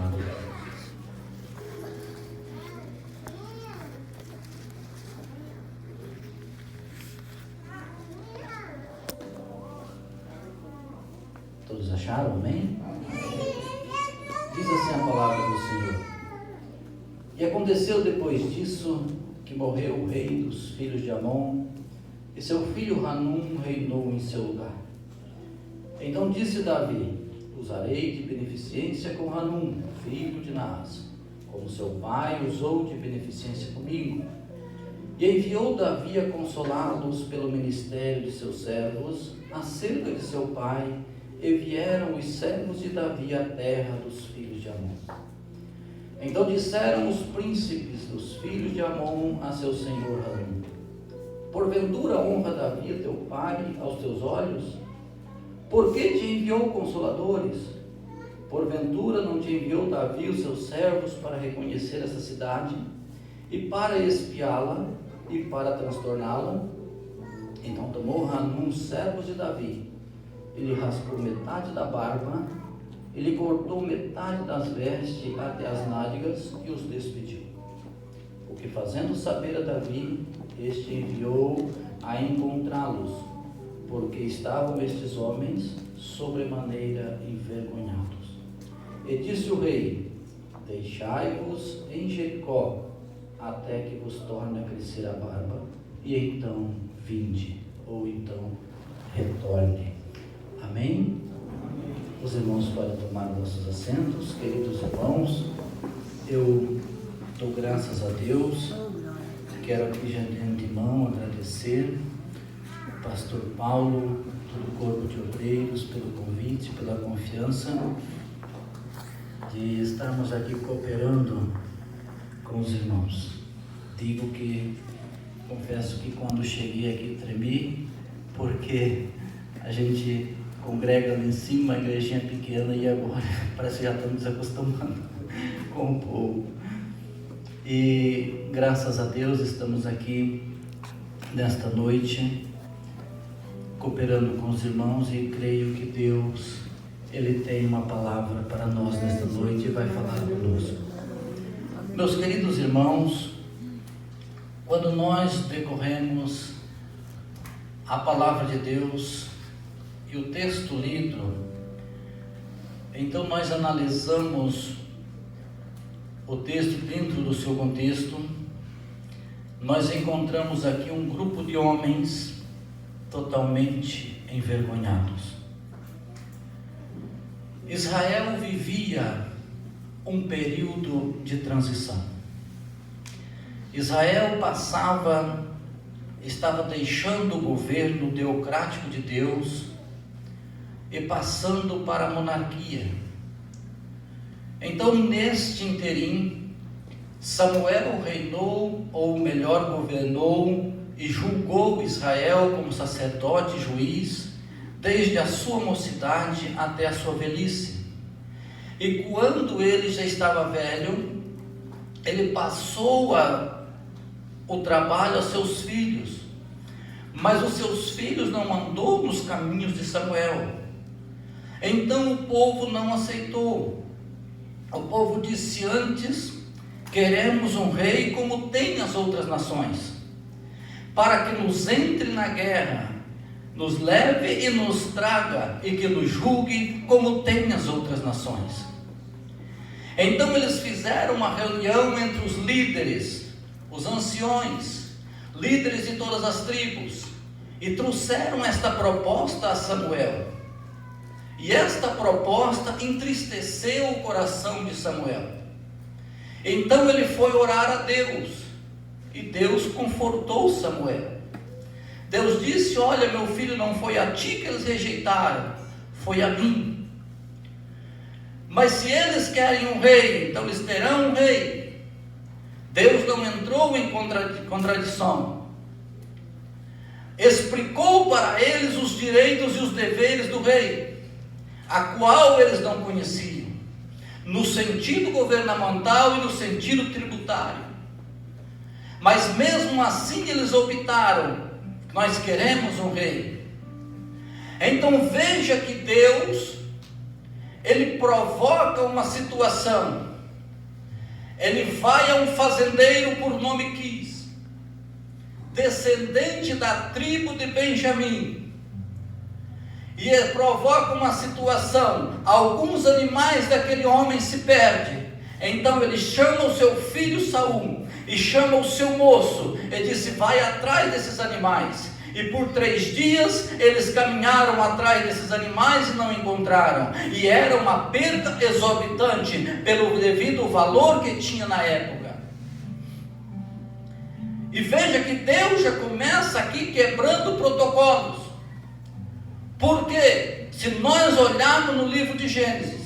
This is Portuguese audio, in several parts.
amado. Todos acharam? Amém? Diz assim a palavra do Senhor. E aconteceu depois disso que morreu o rei dos filhos de Amon, e seu filho Hanum reinou em seu lugar. Então disse Davi: usarei de beneficência com Hanum, filho de Naás, como seu pai usou de beneficência comigo. E enviou Davi a consolá-los pelo ministério de seus servos acerca de seu pai, e vieram os servos de Davi à terra dos filhos de Amon. Então disseram os príncipes dos filhos de Amon a seu senhor Hanum: porventura honra Davi teu pai aos teus olhos? Por que te enviou consoladores? Porventura não te enviou Davi os seus servos para reconhecer essa cidade, e para espiá-la, e para transtorná-la? Então tomou Hanum os servos de Davi, ele raspou metade da barba, ele cortou metade das vestes até as nádegas e os despediu. O que fazendo saber a Davi, este enviou a encontrá-los, porque estavam estes homens sobremaneira envergonhados. E disse o rei: deixai-vos em Jericó, até que vos torne a crescer a barba, e então vinde, ou então retorne. Amém? Os irmãos podem tomar nossos assentos. Queridos irmãos, eu dou graças a Deus. Quero aqui já de antemão agradecer ao pastor Paulo, todo o corpo de obreiros, pelo convite, pela confiança de estarmos aqui cooperando com os irmãos. Digo que, confesso que quando cheguei aqui tremi, porque a gente congrega lá em cima, a igrejinha pequena, e agora parece que já estamos desacostumando com o povo. E graças a Deus estamos aqui nesta noite, cooperando com os irmãos, e creio que Deus, Ele tem uma palavra para nós nesta noite e vai falar conosco. Meus queridos irmãos, quando nós decorremos a palavra de Deus e o texto lido, então nós analisamos o texto dentro do seu contexto. Nós encontramos aqui um grupo de homens totalmente envergonhados. Israel vivia um período de transição. Israel estava deixando o governo teocrático de Deus e passando para a monarquia. Então, neste interim, Samuel reinou, ou melhor, governou e julgou Israel como sacerdote e juiz, desde a sua mocidade até a sua velhice. E quando ele já estava velho, ele passou o trabalho aos seus filhos, mas os seus filhos não andou nos caminhos de Samuel. Então o povo não aceitou. O povo disse antes: queremos um rei como tem as outras nações, para que nos entre na guerra, nos leve e nos traga, e que nos julgue como tem as outras nações. Então eles fizeram uma reunião entre os líderes, os anciões, líderes de todas as tribos, e trouxeram esta proposta a Samuel. E esta proposta entristeceu o coração de Samuel. Então ele foi orar a Deus, e Deus confortou Samuel. Deus disse: olha, meu filho, não foi a ti que eles rejeitaram, foi a mim. Mas se eles querem um rei, então eles terão um rei. Deus não entrou em contradição. Explicou para eles os direitos e os deveres do rei, a qual eles não conheciam, no sentido governamental e no sentido tributário. Mas mesmo assim eles optaram: nós queremos um rei. Então veja que Deus, ele provoca uma situação. Ele vai a um fazendeiro por nome Quis, descendente da tribo de Benjamim, e ele provoca uma situação. Alguns animais daquele homem se perdem. Então ele chama o seu filho Saul e chama o seu moço e disse: vai atrás desses animais. E por 3 dias eles caminharam atrás desses animais e não encontraram. E era uma perda exorbitante pelo devido valor que tinha na época. E veja que Deus já começa aqui quebrando protocolos. Porque se nós olharmos no livro de Gênesis,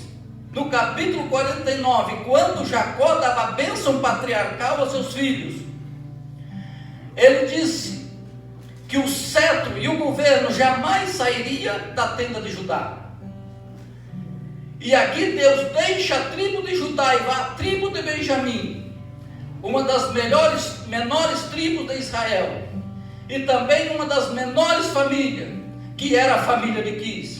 no capítulo 49, quando Jacó dava a bênção patriarcal aos seus filhos, ele disse que o cetro e o governo jamais sairia da tenda de Judá. E aqui Deus deixa a tribo de Judá e vai à tribo de Benjamim, uma das menores tribos de Israel, e também uma das menores famílias, que era a família de Quis.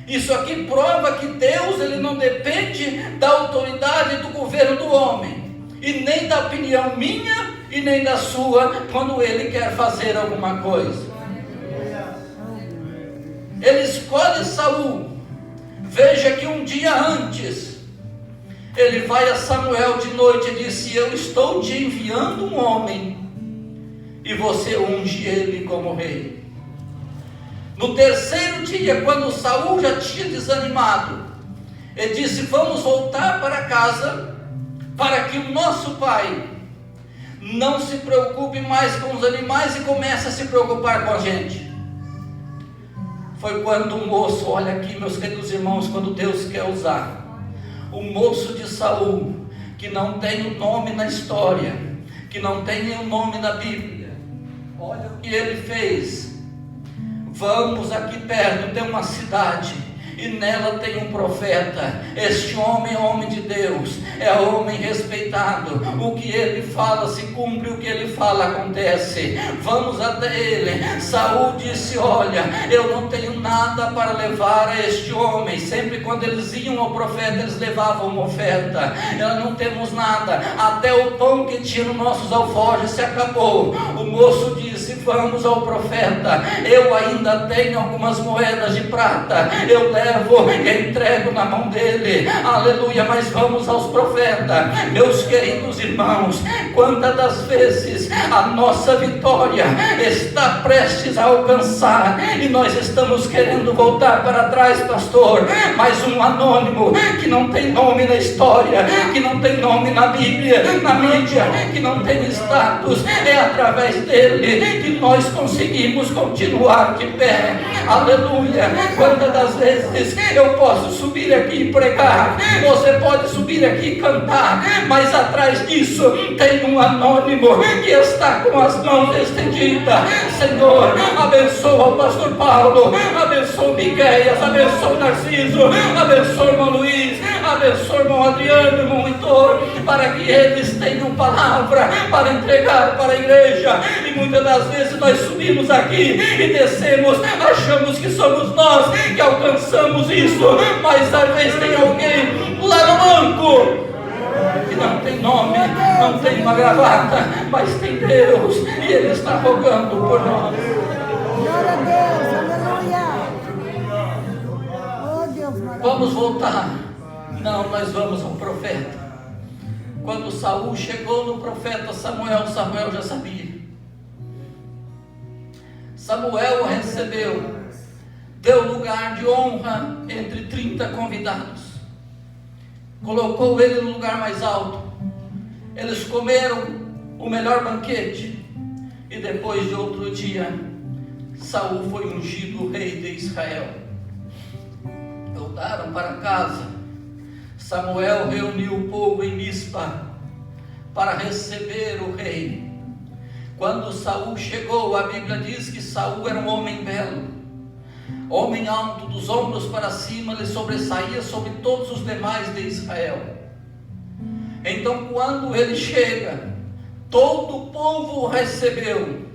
Isso aqui prova que Deus, ele não depende da autoridade do governo do homem, e nem da opinião minha e nem da sua, quando ele quer fazer alguma coisa. Ele escolhe Saul. Veja que um dia antes, ele vai a Samuel de noite e disse: eu estou te enviando um homem, e você unge ele como rei. No terceiro dia, quando Saul já tinha desanimado, ele disse: vamos voltar para casa, para que o nosso pai não se preocupe mais com os animais e comece a se preocupar com a gente. Foi quando o moço, olha aqui, meus queridos irmãos, quando Deus quer usar o moço de Saul, que não tem o nome na história, que não tem nenhum nome na Bíblia, olha o que ele fez. Vamos aqui perto, tem uma cidade, e nela tem um profeta. Este homem é homem de Deus, é homem respeitado. O que ele fala se cumpre, o que ele fala acontece. Vamos até ele. Saul disse: olha, eu não tenho nada para levar a este homem. Sempre quando eles iam ao profeta, eles levavam uma oferta. Nós não temos nada, até o pão que tinha nos nossos alforjes se acabou. O moço disse: vamos ao profeta, eu ainda tenho algumas moedas de prata, eu levo e entrego na mão dele. Aleluia. Mas vamos aos profetas. Meus queridos irmãos, quantas das vezes a nossa vitória está prestes a alcançar e nós estamos querendo voltar para trás, pastor, mas um anônimo que não tem nome na história, que não tem nome na Bíblia, na mídia, que não tem status, é através dele que nós conseguimos continuar de pé. Aleluia. Quantas das vezes eu posso subir aqui e pregar, você pode subir aqui e cantar, mas atrás disso tem um anônimo que está com as mãos estendidas. Senhor, abençoa o pastor Paulo, abençoa o Miqueias, abençoa o Narciso, abençoa o irmão Luiz, abençoa o irmão Adriano, irmão Heitor, para que eles tenham palavra para entregar para a igreja. E muitas das vezes nós subimos aqui e descemos, achamos que somos nós que alcançamos isso, mas às vezes tem alguém lá no banco que não tem nome, não tem uma gravata, mas tem Deus, e Ele está rogando por nós. Glória a Deus, aleluia. Oh Deus, maravilha. Vamos voltar. Não, nós vamos ao profeta. Quando Saul chegou no profeta Samuel, Samuel já sabia. Samuel o recebeu, deu lugar de honra entre 30 convidados, colocou ele no lugar mais alto. Eles comeram o melhor banquete, e depois de outro dia, Saul foi ungido rei de Israel. Voltaram para casa. Samuel reuniu o povo em Mispa para receber o rei. Quando Saul chegou, a Bíblia diz que Saul era um homem belo, homem alto, dos ombros para cima, ele sobressaía sobre todos os demais de Israel. Então, quando ele chega, todo o povo o recebeu,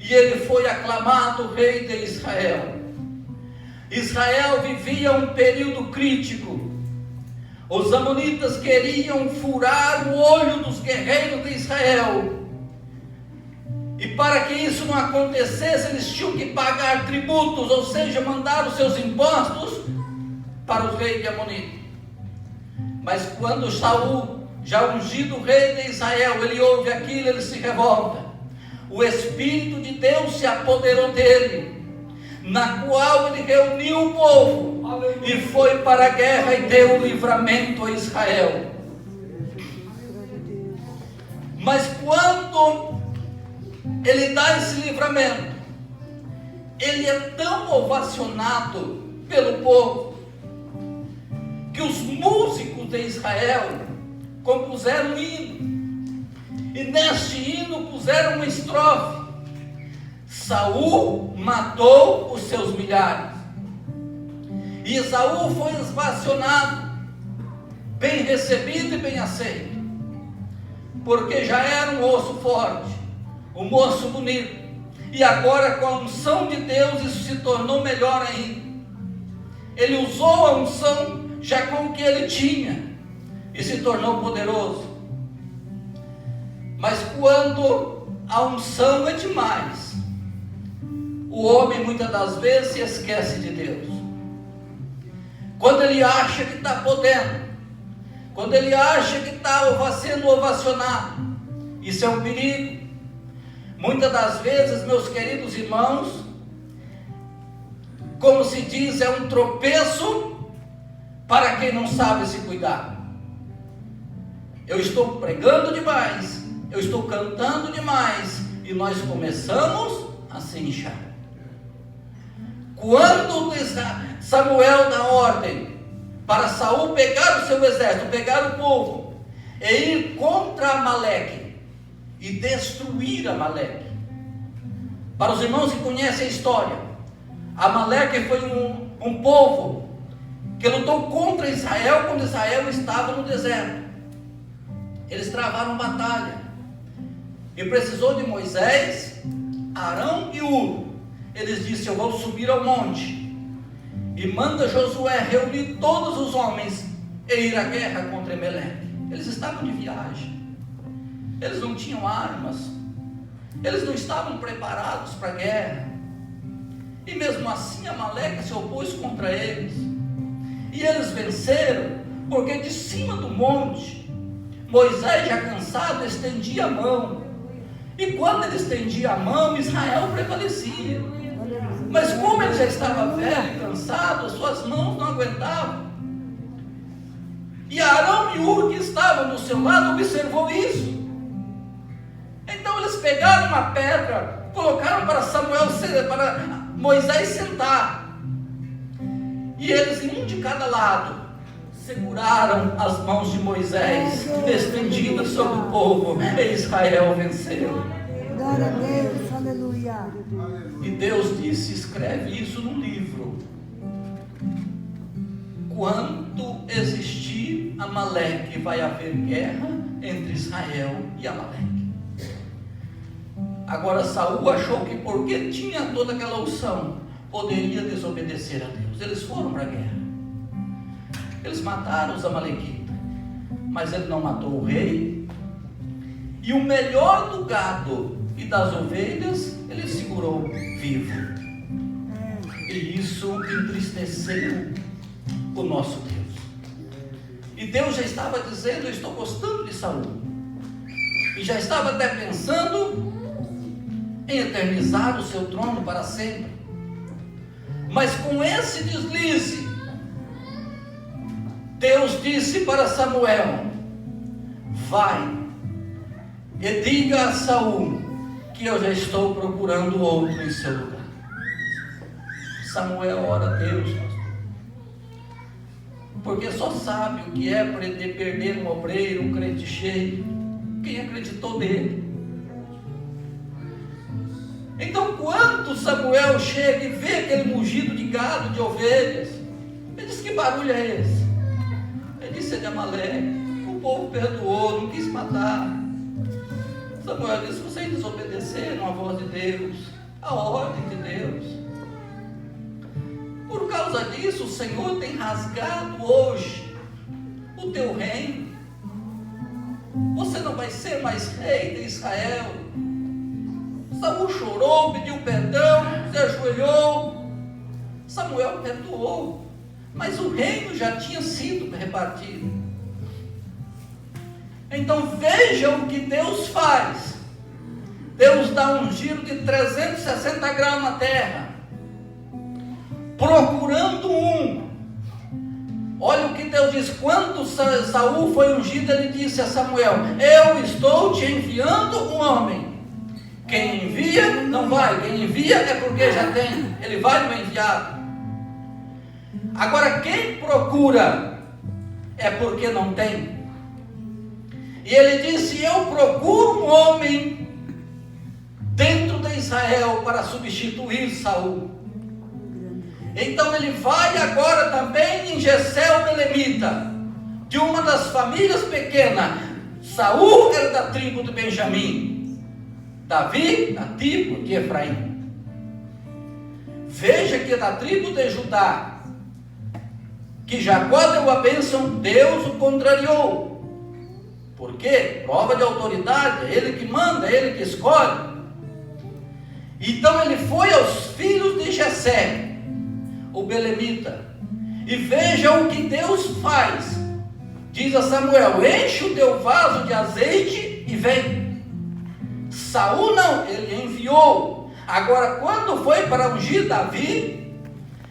e ele foi aclamado rei de Israel. Israel vivia um período crítico. Os amonitas queriam furar o olho dos guerreiros de Israel. E para que isso não acontecesse, eles tinham que pagar tributos, ou seja, mandar os seus impostos para os reis de Amonita. Mas quando Saul, já ungido rei de Israel, ele ouve aquilo, ele se revolta. O Espírito de Deus se apoderou dele, na qual ele reuniu o povo e foi para a guerra e deu o livramento a Israel. Mas quando ele dá esse livramento, ele é tão ovacionado pelo povo, que os músicos de Israel compuseram um hino, e neste hino puseram uma estrofe: Saul matou os seus milhares, e Esaú foi ovacionado, bem recebido e bem aceito, porque já era um osso forte, um moço bonito, e agora com a unção de Deus isso se tornou melhor ainda. Ele usou a unção já com o que ele tinha e se tornou poderoso. Mas quando a unção é demais, o homem muitas das vezes se esquece de Deus. Quando ele acha que está podendo, quando ele acha que está sendo ovacionado, isso é um perigo. Muitas das vezes, meus queridos irmãos, como se diz, é um tropeço para quem não sabe se cuidar. Eu estou pregando demais, eu estou cantando demais, e nós começamos a se inchar. Quando Samuel dá ordem para Saul pegar o seu exército, pegar o povo, e ir contra Amaleque, e destruir Amaleque. Para os irmãos que conhecem a história, Amaleque foi um povo que lutou contra Israel quando Israel estava no deserto. Eles travaram batalha, e precisou de Moisés, Arão e Hur. Eles disseram: eu vou subir ao monte, e manda Josué reunir todos os homens e ir à guerra contra Amaleque. Eles estavam de viagem, eles não tinham armas, eles não estavam preparados para a guerra, e mesmo assim Amaleque se opôs contra eles, e eles venceram, porque de cima do monte, Moisés, já cansado, estendia a mão, e quando ele estendia a mão, Israel prevalecia. Mas como ele já estava velho e cansado, as suas mãos não aguentavam. E Arão e Hur, que estavam do seu lado, observou isso. Então eles pegaram uma pedra, colocaram para Moisés sentar, e eles, em um de cada lado, seguraram as mãos de Moisés estendidas sobre o povo, e Israel venceu. Glória a Deus, aleluia. E Deus disse: escreve isso num livro. Quando existir Amaleque, vai haver guerra entre Israel e Amaleque. Agora Saul achou que porque tinha toda aquela unção, poderia desobedecer a Deus. Eles foram para a guerra, eles mataram os amalequitas, mas ele não matou o rei, e o melhor do gado e das ovelhas ele segurou vivo, e isso entristeceu o nosso Deus. E Deus já estava dizendo: eu estou gostando de Saul, e já estava até pensando em eternizar o seu trono para sempre. Mas com esse deslize, Deus disse para Samuel: vai e diga a Saul que eu já estou procurando outro em seu lugar. Samuel ora a Deus, porque só sabe o que é perder um obreiro, um crente cheio, quem acreditou nele. Então, quando Samuel chega e vê aquele mugido de gado, de ovelhas, ele diz: que barulho é esse? Ele disse: é de Amaleque. O povo perdoou, não quis matar. Samuel disse: vocês desobedeceram a voz de Deus, a ordem de Deus. Por causa causa disso, o Senhor tem rasgado hoje o teu reino. Você não vai ser mais rei de Israel. Saul chorou, pediu perdão, se ajoelhou. Samuel perdoou, mas o reino já tinha sido repartido. Então veja o que Deus faz. Deus dá um giro de 360 graus na terra, procurando um. Olha o que Deus diz. Quando Saul foi ungido, ele disse a Samuel: eu estou te enviando um homem. Quem envia não vai, quem envia é porque já tem, ele vai no enviado. Agora quem procura é porque não tem. E ele disse: eu procuro um homem dentro de Israel para substituir Saul. Então ele vai agora também em Jessé o belemita, de uma das famílias pequenas. Saul era da tribo de Benjamim, Davi da tribo de Efraim. Veja que da tribo de Judá, que Jacó deu a bênção, Deus o contrariou. Por quê? Prova de autoridade, é ele que manda, é ele que escolhe. Então ele foi aos filhos de Jessé, o belemita, e veja o que Deus faz. Diz a Samuel: enche o teu vaso de azeite e vem. Saul não, ele enviou. Agora quando foi para ungir Davi,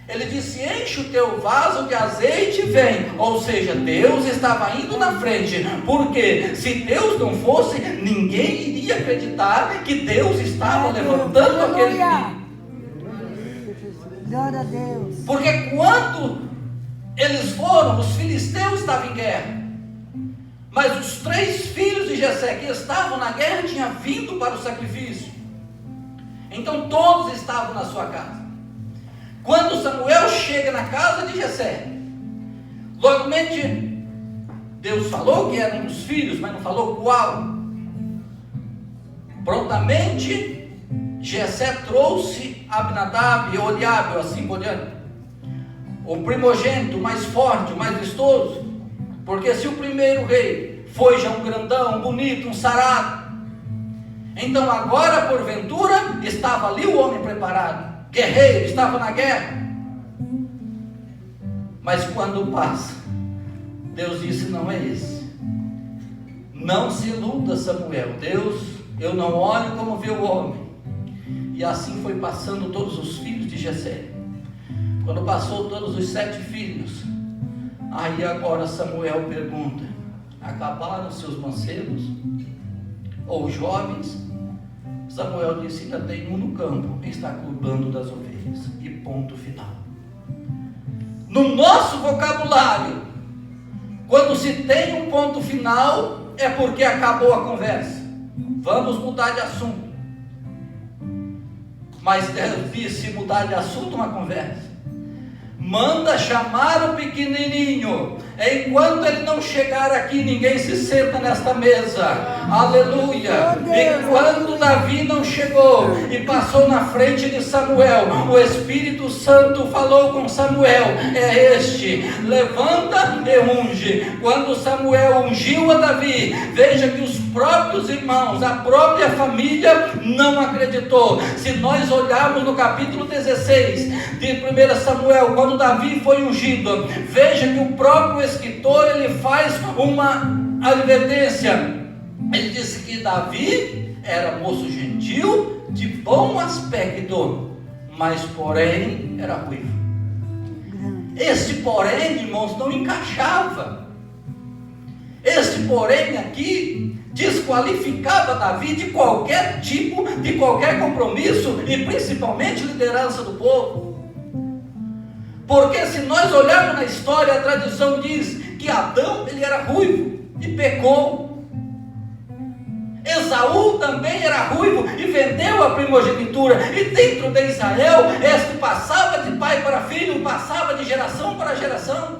ele disse: enche o teu vaso de azeite e vem. Ou seja, Deus estava indo na frente, porque se Deus não fosse, ninguém iria acreditar que Deus estava levantando aquele menino. Glória a Deus. Porque quando eles foram, os filisteus estavam em guerra, mas os 3 filhos de Jessé que estavam na guerra tinham vindo para o sacrifício. Então todos estavam na sua casa. Quando Samuel chega na casa de Jessé, logicamente Deus falou que eram os filhos, mas não falou qual. Prontamente Jessé trouxe Abinadab e Oliabe, assim por diante, o primogênito, o mais forte, o mais vistoso. Porque se o primeiro rei foi já um grandão, um bonito, um sarado, então agora porventura estava ali o homem preparado, guerreiro, estava na guerra. Mas quando passa, Deus disse: não é esse. Não se iluda, Samuel. Deus, eu não olho como vê o homem. E assim foi passando todos os filhos de Jessé. Quando passou todos os 7 filhos, aí agora Samuel pergunta: acabaram seus mancebos? Ou jovens? Samuel disse: ainda tem um no campo, está cuidando das ovelhas. E ponto final. No nosso vocabulário, quando se tem um ponto final, é porque acabou a conversa. Vamos mudar de assunto. Mas deve-se mudar de assunto uma conversa. Manda chamar o pequenininho. Enquanto ele não chegar aqui, ninguém se senta nesta mesa. Aleluia. E quando Davi não chegou e passou na frente de Samuel, o Espírito Santo falou com Samuel: é este, levanta e unge. Quando Samuel ungiu a Davi, veja que os próprios irmãos, a própria família não acreditou. Se nós olharmos no capítulo 16 de 1 Samuel, quando Davi foi ungido, veja que o próprio escritor, ele faz uma advertência. Ele disse que Davi era moço gentil, de bom aspecto, mas porém era ruivo. Este porém, irmãos, não encaixava. Este porém aqui desqualificava Davi de qualquer tipo, de qualquer compromisso e principalmente liderança do povo. Porque se nós olharmos na história, a tradição diz que Adão, ele era ruivo e pecou. Esaú também era ruivo e vendeu a primogenitura. E dentro de Israel, este passava de pai para filho, passava de geração para geração.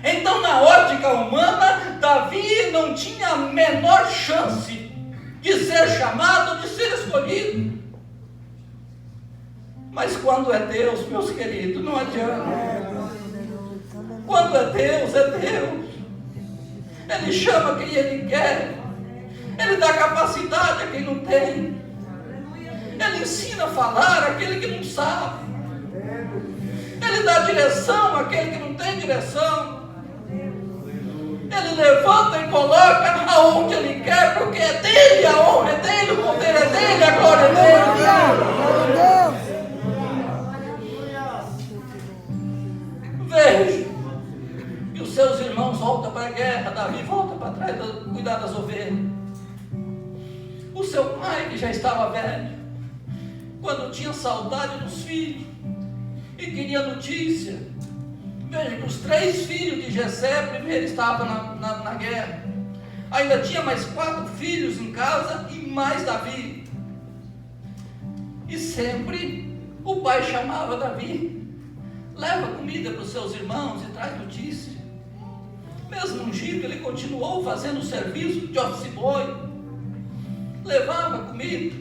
Então, na ótica humana, Davi não tinha a menor chance de ser chamado, de ser escolhido. Mas quando é Deus, meus queridos, não adianta. É, Deus poderoso. Aleluia. Quando é Deus, é Deus. Ele chama quem Ele quer. Ele dá capacidade a quem não tem. Ele ensina a falar àquele que não sabe. Ele dá direção àquele que não tem direção. Ele levanta e coloca aonde Ele quer, porque é dele, a honra é dele, o poder é dele, a glória é dele. Glória a Deus. Veja que os seus irmãos voltam para a guerra, Davi volta para trás, cuidar das ovelhas. O seu pai, que já estava velho, quando tinha saudade dos filhos e queria notícia, veja que os 3 filhos de Jessé primeiro estavam na guerra, ainda tinha mais 4 filhos em casa e mais Davi, e sempre o pai chamava Davi: leva comida para os seus irmãos e traz notícia. Mesmo ungido, ele continuou fazendo o serviço de office boy, levava comida,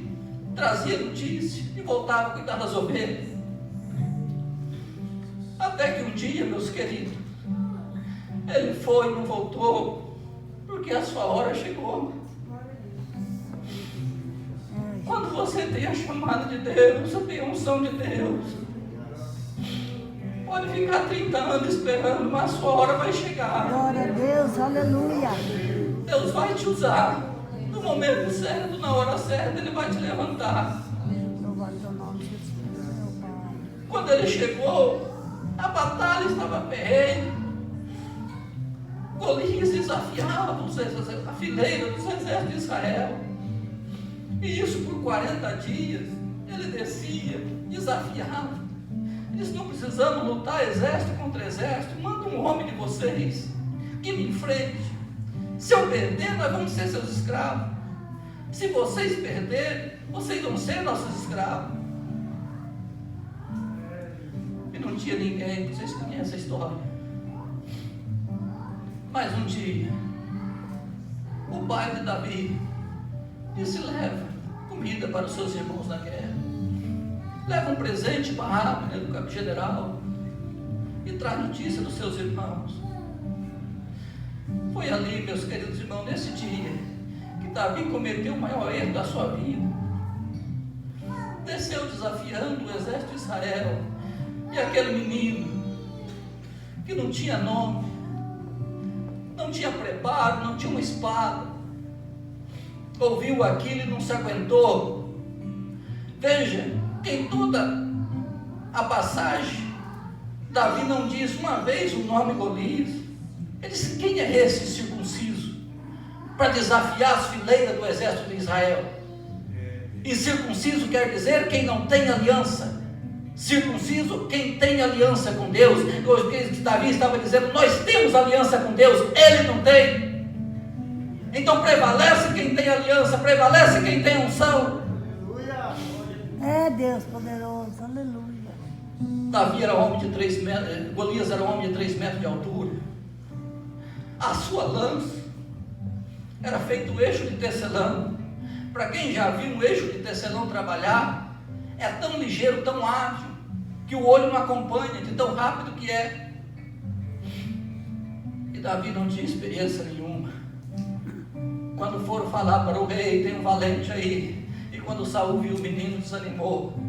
trazia notícia e voltava a cuidar das ovelhas. Até que um dia, meus queridos, ele foi e não voltou, porque a sua hora chegou. Quando você tem a chamada de Deus, você tem a unção de Deus, pode ficar 30 anos esperando, mas a sua hora vai chegar. Glória a Deus. Aleluia. Deus vai te usar no momento certo, na hora certa, Ele vai te levantar. Louvado o nome de Jesus, meu Pai. Quando ele chegou, a batalha estava ferrenha. Golias desafiava a fileira dos exércitos de Israel. E isso por 40 dias. Ele descia, desafiava. Disse: não precisamos lutar exército contra exército. Manda um homem de vocês que me enfrente. Se eu perder, nós vamos ser seus escravos. Se vocês perderem, vocês vão ser nossos escravos. E não tinha ninguém, vocês conhecem a história. Mas um dia, o pai de Davi disse: leva comida para os seus irmãos na guerra. Leva um presente para Abner, do cabo general, e traz notícia dos seus irmãos. Foi ali, meus queridos irmãos, nesse dia, que Davi cometeu o maior erro da sua vida. Desceu desafiando o exército de Israel, e aquele menino, que não tinha nome, não tinha preparo, não tinha uma espada, ouviu aquilo e não se aguentou. Veja, em toda a passagem, Davi não diz uma vez o nome Golias. Ele disse: quem é esse circunciso para desafiar as fileiras do exército de Israel? E circunciso quer dizer quem não tem aliança. Circunciso, quem tem aliança com Deus. O que Davi estava dizendo: nós temos aliança com Deus, ele não tem. Então prevalece quem tem aliança, prevalece quem tem unção. É Deus poderoso. Aleluia. Davi era homem de 3 metros, Golias era um homem de 3 metros de altura. A sua lança era feito eixo de tecelão. Para quem já viu um eixo de tecelão trabalhar, é tão ligeiro, tão ágil, que o olho não acompanha, de tão rápido que é. E Davi não tinha experiência nenhuma. Quando foram falar para o rei: tem um valente aí. E quando Saul viu o menino, desanimou.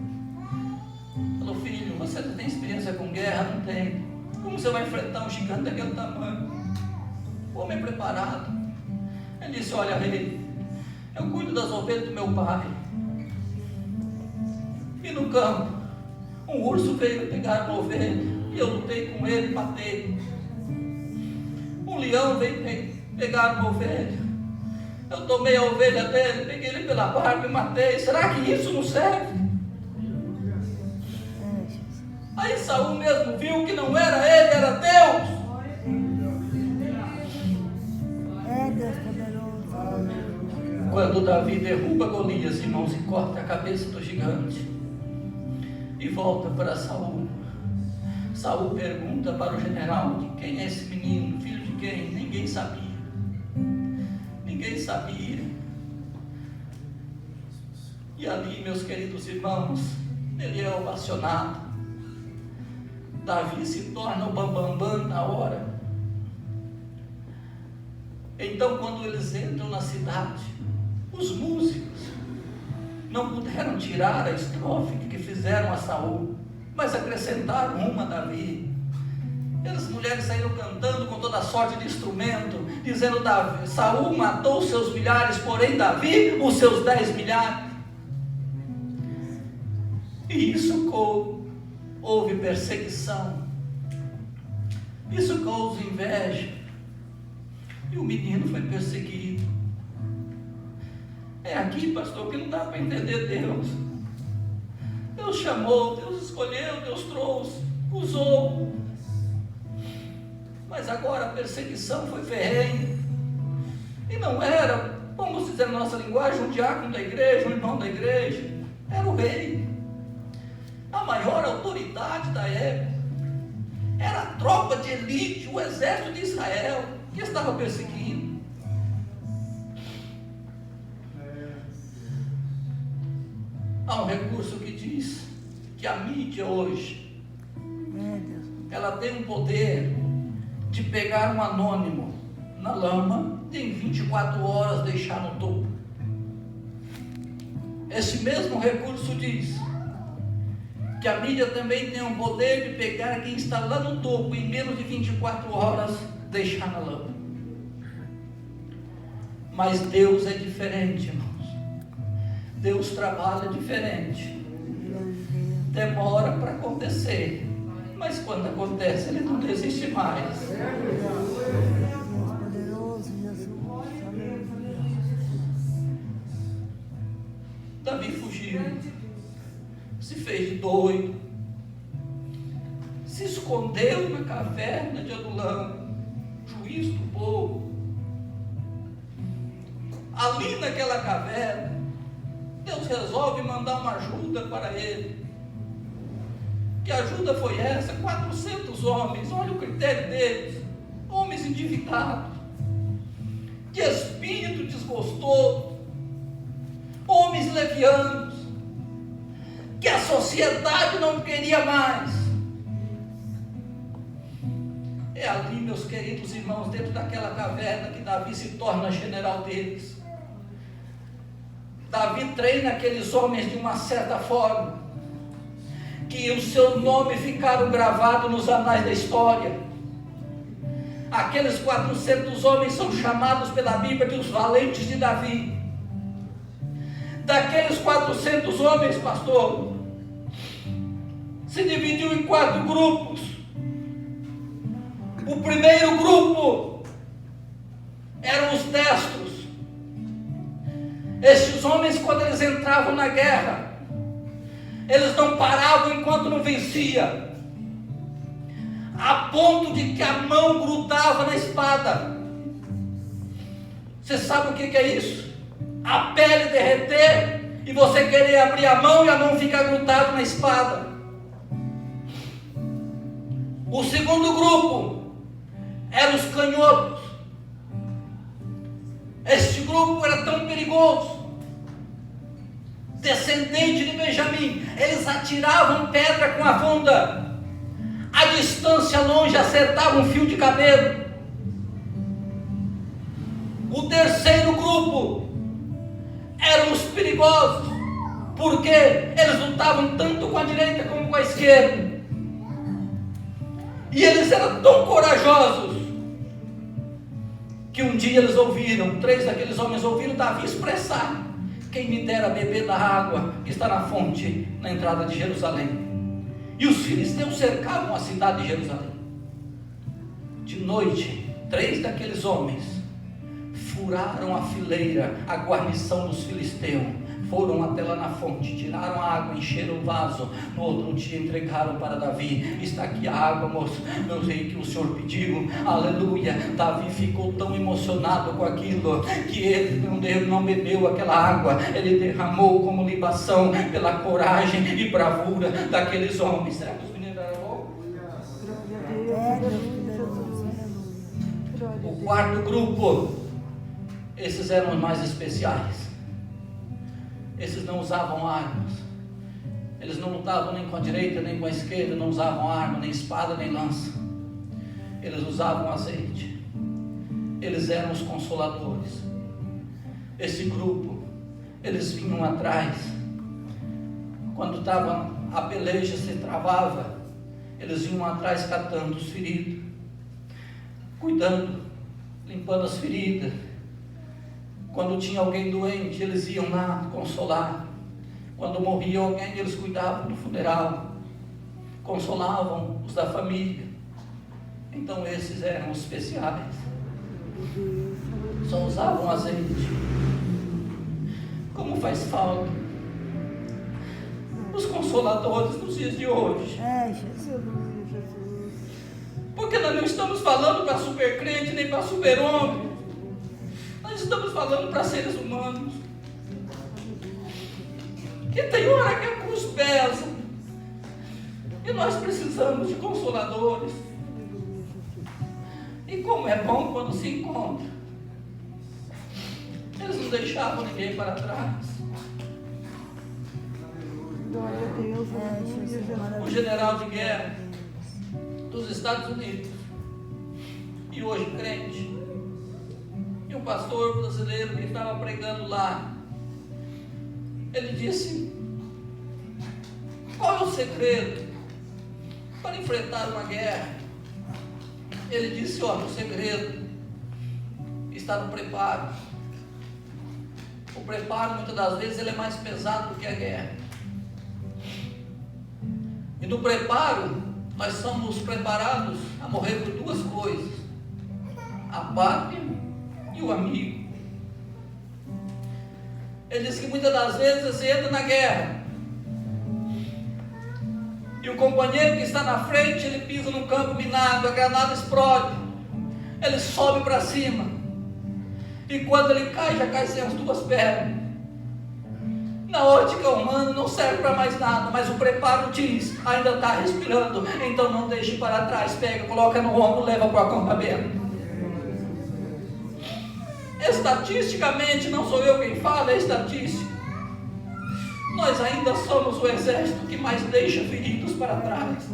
Falou: filho, você não tem experiência com guerra? Não tem. Como você vai enfrentar um gigante daquele tamanho? O homem preparado. Ele disse: olha, rei, eu cuido das ovelhas do meu pai. E no campo, um urso veio pegar uma ovelha, e eu lutei com ele e matei. Um leão veio pegar uma ovelha, eu tomei a ovelha dele, peguei ele pela barba e matei. Será que isso não serve? Aí Saul mesmo viu que não era ele, era Deus. É Deus poderoso. Quando Davi derruba Golias, irmãos, e corta a cabeça do gigante e volta para Saul, Saul pergunta para o general: de quem é esse menino? Filho de quem? Ninguém sabia. Ninguém sabia. E ali, meus queridos irmãos, ele é ovacionado. Davi se torna o bambambam na hora. Então, quando eles entram na cidade, os músicos não puderam tirar a estrofe que fizeram a Saul, mas acrescentaram uma a Davi. As mulheres saíram cantando com toda sorte de instrumento, dizendo: Davi, Saul matou os seus milhares, porém Davi os seus 10 milhares. E isso houve perseguição, isso causou inveja, e o menino foi perseguido. É aqui, pastor, que não dá para entender Deus. Deus chamou, Deus escolheu, Deus trouxe, usou. Mas agora a perseguição foi ferrenha. E não era, vamos dizer na nossa linguagem, um diácono da igreja, um irmão da igreja. Era o rei, a maior autoridade da época. Era a tropa de elite, o exército de Israel, que estava perseguindo. Há um recurso que diz que a mídia hoje, ela tem um poder de pegar um anônimo na lama e em 24 horas deixar no topo. Esse mesmo recurso diz que a mídia também tem um poder de pegar quem está lá no topo e em menos de 24 horas deixar na lama. Mas Deus é diferente, irmãos. Deus trabalha diferente. Demora para acontecer, mas quando acontece, Ele não desiste mais. Davi fugiu, se fez de doido, se escondeu na caverna de Adulão, juiz do povo. Ali naquela caverna, Deus resolve mandar uma ajuda para ele. Que ajuda foi essa? 400 homens, olha o critério deles, homens endividados, de espírito desgostoso, homens levianos, que a sociedade não queria mais. É ali, meus queridos irmãos, dentro daquela caverna que Davi se torna general deles. Davi treina aqueles homens de uma certa forma, que o seu nome ficaram gravados nos anais da história. Aqueles 400 homens são chamados pela Bíblia de os valentes de Davi. Daqueles 400 homens, pastor, se dividiu em 4 grupos. O primeiro grupo eram os destros. Estes homens, quando eles entravam na guerra, eles não paravam enquanto não vencia, a ponto de que a mão grudava na espada. Você sabe o que é isso? A pele derreter e você querer abrir a mão e a mão ficar grudada na espada. O segundo grupo eram os canhotos. Este grupo era tão perigoso, descendente de Benjamim, eles atiravam pedra com a funda, a distância longe acertavam um fio de cabelo. O terceiro grupo eram os perigosos, porque eles lutavam tanto com a direita como com a esquerda, e eles eram tão corajosos, que um dia eles ouviram, 3 daqueles homens ouviram Davi expressar: quem me dera beber da água que está na fonte, na entrada de Jerusalém. E os filisteus cercavam a cidade de Jerusalém. De noite, 3 daqueles homens furaram a fileira, a guarnição dos filisteus, foram até lá na fonte, tiraram a água, encheram o vaso. No outro dia entregaram para Davi: está aqui a água, moço, meu rei, que o Senhor pediu. Aleluia. Davi ficou tão emocionado com aquilo, que ele não bebeu aquela água, ele derramou como libação, pela coragem e bravura daqueles homens. Será que os meninos eram loucos? O quarto grupo, esses eram os mais especiais. Esses não usavam armas, Eles não lutavam nem com a direita, nem com a esquerda, não usavam arma, nem espada, nem lança. Eles usavam azeite. Eles eram os consoladores. Esse grupo, eles vinham atrás. Quando a peleja se travava, eles vinham atrás catando os feridos, cuidando, limpando as feridas. Quando tinha alguém doente, eles iam lá consolar. Quando morria alguém, eles cuidavam do funeral, consolavam os da família. Então esses eram os especiais. Só usavam azeite. Como faz falta os consoladores nos dias de hoje. Jesus. Porque nós não estamos falando para super crente nem para super homem. Nós estamos falando para seres humanos. Que tem hora que a cruz pesa. E nós precisamos de consoladores. E como é bom quando se encontra. Eles não deixavam ninguém para trás. Glória a Deus. O general de guerra dos Estados Unidos, e hoje crente, e um pastor brasileiro que estava pregando lá, ele disse: qual é o segredo para enfrentar uma guerra? Ele disse: olha, o segredo está no preparo. O preparo, muitas das vezes, ele é mais pesado do que a guerra. E no preparo, nós somos preparados a morrer por duas coisas: a pátria e o amigo. Ele diz que muitas das vezes você entra na guerra e o companheiro que está na frente, ele pisa num campo minado, a granada explode, ele sobe para cima, e quando ele cai, já cai sem as duas pernas. Na ótica humana não serve para mais nada, mas o preparo diz: ainda está respirando, então não deixe para trás, pega, coloca no ombro, leva para o acampamento. Estatisticamente, não sou eu quem fala, é estatística. Nós ainda somos o exército que mais deixa feridos para trás.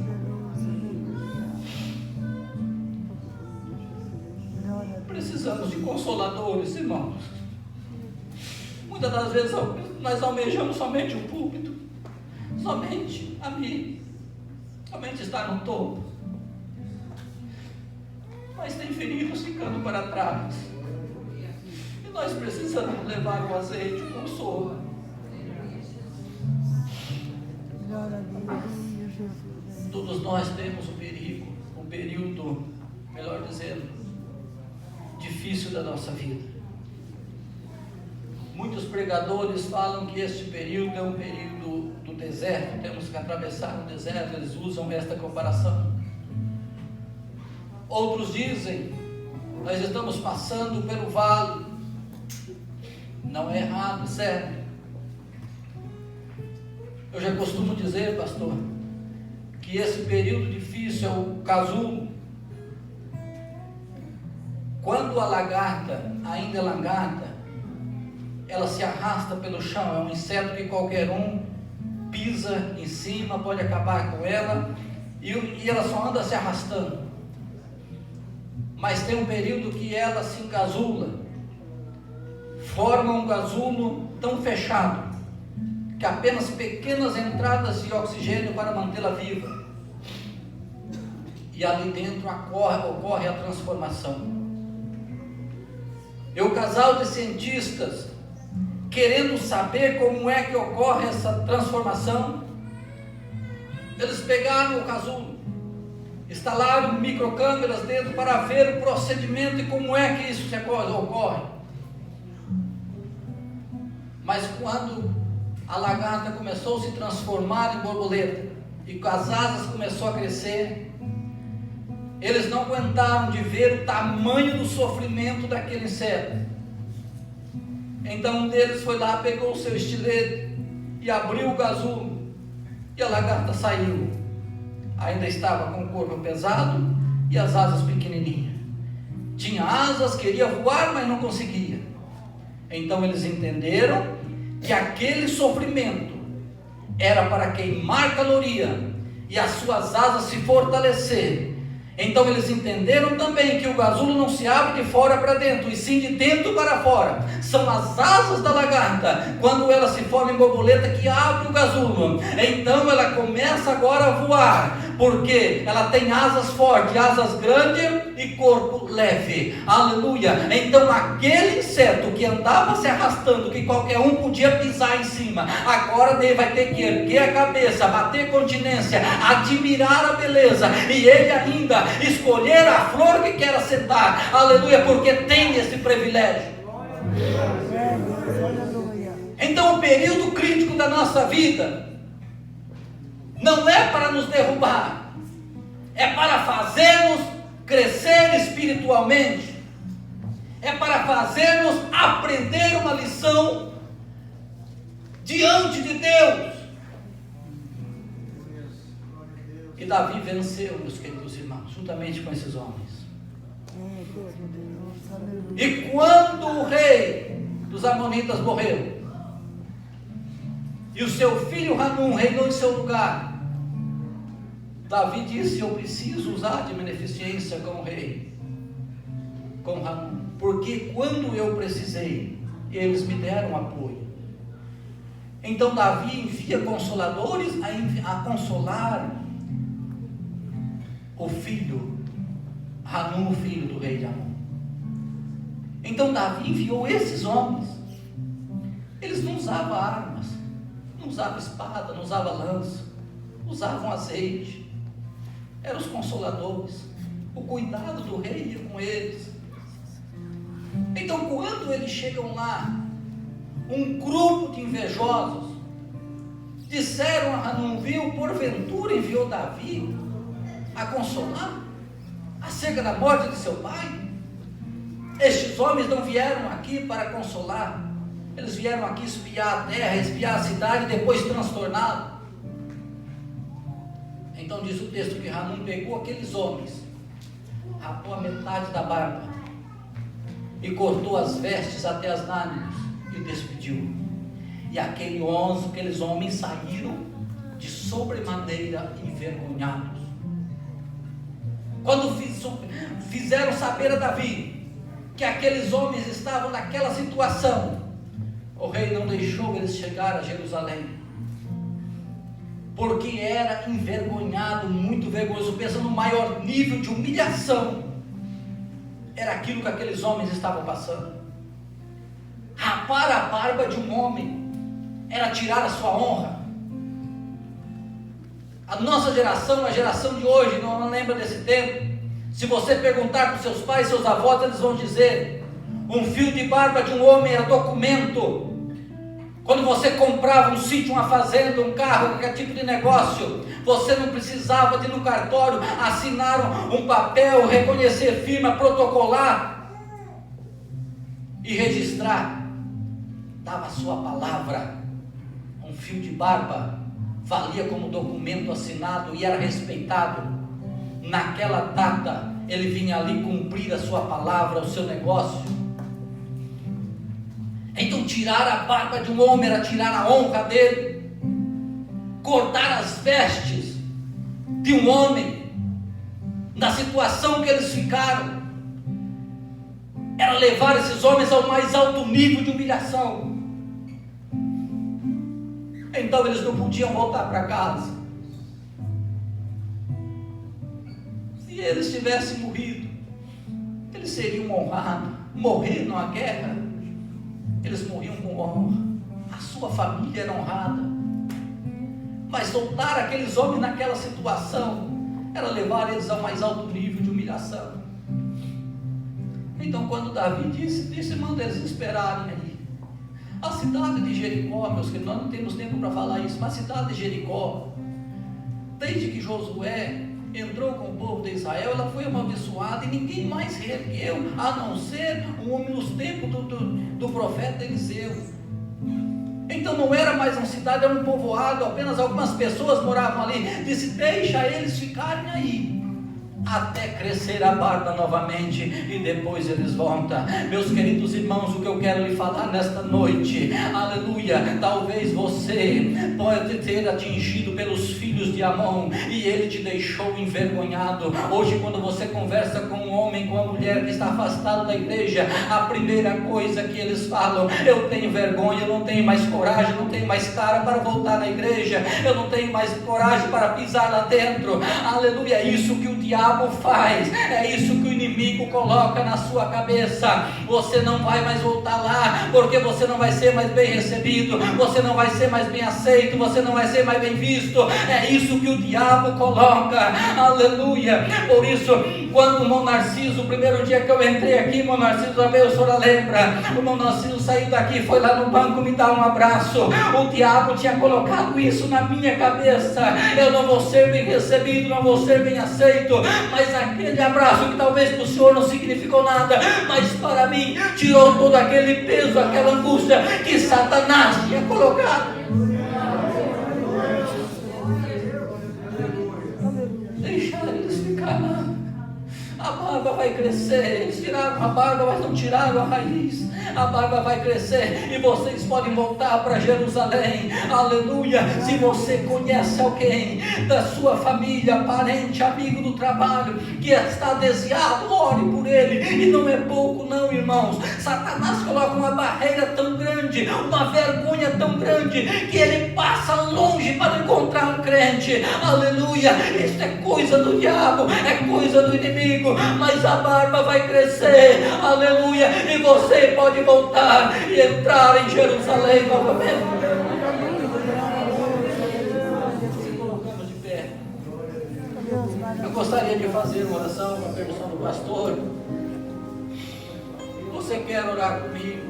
Precisamos de consoladores, irmãos. Muitas das vezes nós almejamos somente o púlpito, somente a mim, somente estar no topo. Mas tem feridos ficando para trás. E nós precisamos levar o azeite, o consolo. Todos nós temos um período, melhor dizendo, difícil da nossa vida. Muitos pregadores falam que este período é um período do deserto, temos que atravessar o deserto, eles usam esta comparação. Outros dizem: nós estamos passando pelo vale. Não é errado, certo? Eu já costumo dizer, pastor, que esse período difícil é o casulo. Quando a lagarta ainda é lagarta, ela se arrasta pelo chão, é um inseto que qualquer um pisa em cima, pode acabar com ela, e ela só anda se arrastando. Mas tem um período que ela se encasula, forma um casulo tão fechado, que apenas pequenas entradas de oxigênio para mantê-la viva. E ali dentro ocorre a transformação. E o casal de cientistas, querendo saber como é que ocorre essa transformação, eles pegaram o casulo, instalaram microcâmeras dentro para ver o procedimento e como é que isso ocorre. Mas quando a lagarta começou a se transformar em borboleta e as asas começou a crescer, eles não aguentaram de ver o tamanho do sofrimento daquele inseto. Então um deles foi lá, pegou o seu estilete e abriu o casulo, e a lagarta saiu. Ainda estava com o corpo pesado e as asas pequenininhas. Tinha asas, queria voar, mas não conseguia. Então eles entenderam que aquele sofrimento era para queimar caloria e as suas asas se fortalecer. Então eles entenderam também que o casulo não se abre de fora para dentro, e sim de dentro para fora. São as asas da lagarta, quando ela se forma em borboleta, que abre o casulo. Então ela começa agora a voar, porque ela tem asas fortes, asas grandes e corpo leve. Aleluia! Então aquele inseto que andava se arrastando, que qualquer um podia pisar em cima, agora ele vai ter que erguer a cabeça, bater continência, admirar a beleza, e ele ainda escolher a flor que quer assentar. Aleluia! Porque tem esse privilégio. Então o período crítico da nossa vida não é para nos derrubar, é para fazermos crescer espiritualmente, é para fazermos aprender uma lição diante de Deus. E Davi venceu, meus queridos irmãos, juntamente com esses homens. E quando o rei dos amonitas morreu, e o seu filho Hanum reinou em seu lugar, Davi disse: eu preciso usar de beneficência com o rei, com Hanum, porque quando eu precisei, eles me deram apoio. Então Davi envia consoladores a consolar o filho Hanum, o filho do rei de Amon. Então Davi enviou esses homens. Eles não usavam armas, não usavam espada, não usavam lança, usavam azeite. Eram os consoladores. O cuidado do rei ia com eles. Então quando eles chegam lá, um grupo de invejosos disseram a Hanum: viu, porventura enviou Davi a consolar acerca da morte de seu pai? Estes homens não vieram aqui para consolar, eles vieram aqui espiar a terra, espiar a cidade e depois transtorná-la. Então diz o texto que Hanum pegou aqueles homens, rapou a metade da barba e cortou as vestes até as nádegas e despediu. E aqueles homens saíram de sobremaneira envergonhados. Quando fizeram saber a Davi que aqueles homens estavam naquela situação, o rei não deixou eles chegar a Jerusalém, porque era envergonhado, muito vergonhoso. Pensa no maior nível de humilhação, era aquilo que aqueles homens estavam passando. Rapar a barba de um homem era tirar a sua honra. A nossa geração, a geração de hoje, não lembra desse tempo. Se você perguntar para os seus pais, seus avós, eles vão dizer: um fio de barba de um homem era documento. Quando você comprava um sítio, uma fazenda, um carro, qualquer tipo de negócio, você não precisava de ir no cartório, assinar um papel, reconhecer firma, protocolar e registrar. Dava a sua palavra. Um fio de barba valia como documento assinado e era respeitado. Naquela data, ele vinha ali cumprir a sua palavra, o seu negócio. Então tirar a barba de um homem era tirar a honra dele. Cortar as vestes de um homem, na situação que eles ficaram, era levar esses homens ao mais alto nível de humilhação. Então eles não podiam voltar para casa. Se eles tivessem morrido, eles seriam honrados. Morrer numa guerra, eles morriam com honra. A sua família era honrada. Mas soltar aqueles homens naquela situação era levar eles ao mais alto nível de humilhação. Então quando Davi disse manda eles esperarem aí. A cidade de Jericó, meus queridos, nós não temos tempo para falar isso, mas a cidade de Jericó, desde que Josué entrou com o povo de Israel, ela foi amaldiçoada e ninguém mais reergueu, a não ser um homem nos tempos do profeta Eliseu. Então não era mais uma cidade, era um povoado, apenas algumas pessoas moravam ali. Disse: deixa eles ficarem aí, até crescer a barba novamente, e depois eles voltam. Meus queridos irmãos, o que eu quero lhe falar nesta noite, aleluia, talvez você pode ter atingido pelos filhos de Amon, e ele te deixou envergonhado. Hoje, quando você conversa com um homem, com uma mulher que está afastado da igreja, a primeira coisa que eles falam: eu tenho vergonha, eu não tenho mais coragem, não tenho mais cara para voltar na igreja, eu não tenho mais coragem para pisar lá dentro. Aleluia, é isso que o diabo faz, é isso que o inimigo coloca na sua cabeça. Você não vai mais voltar lá, porque você não vai ser mais bem recebido, você não vai ser mais bem aceito, você não vai ser mais bem visto. É isso que o diabo coloca, aleluia. Por isso, quando o irmão Narciso, o primeiro dia que eu entrei aqui, irmão Narciso, a senhora lembra? O irmão Narciso saiu daqui, foi lá no banco me dar um abraço. O diabo tinha colocado isso na minha cabeça: eu não vou ser bem recebido, não vou ser bem aceito. Mas aquele abraço, que talvez para o senhor não significou nada, mas para mim tirou todo aquele peso, aquela angústia que Satanás tinha colocado. Deixar eles ficar lá. A barba vai crescer. Eles tiraram a barba, mas não tiraram a raiz. A barba vai crescer e vocês podem voltar para Jerusalém. Aleluia. Se você conhece alguém da sua família, parente, amigo do trabalho, que está desviado, ore por ele. E não é pouco não, irmãos. Satanás coloca uma barreira tão grande, uma vergonha tão grande, que ele passa longe para encontrar um crente. Aleluia. Isso é coisa do diabo, é coisa do inimigo. Mas a barba vai crescer, aleluia, e você pode voltar e entrar em Jerusalém novamente. Colocamos de pé. Eu gostaria de fazer uma oração com a permissão do pastor. Você quer orar comigo?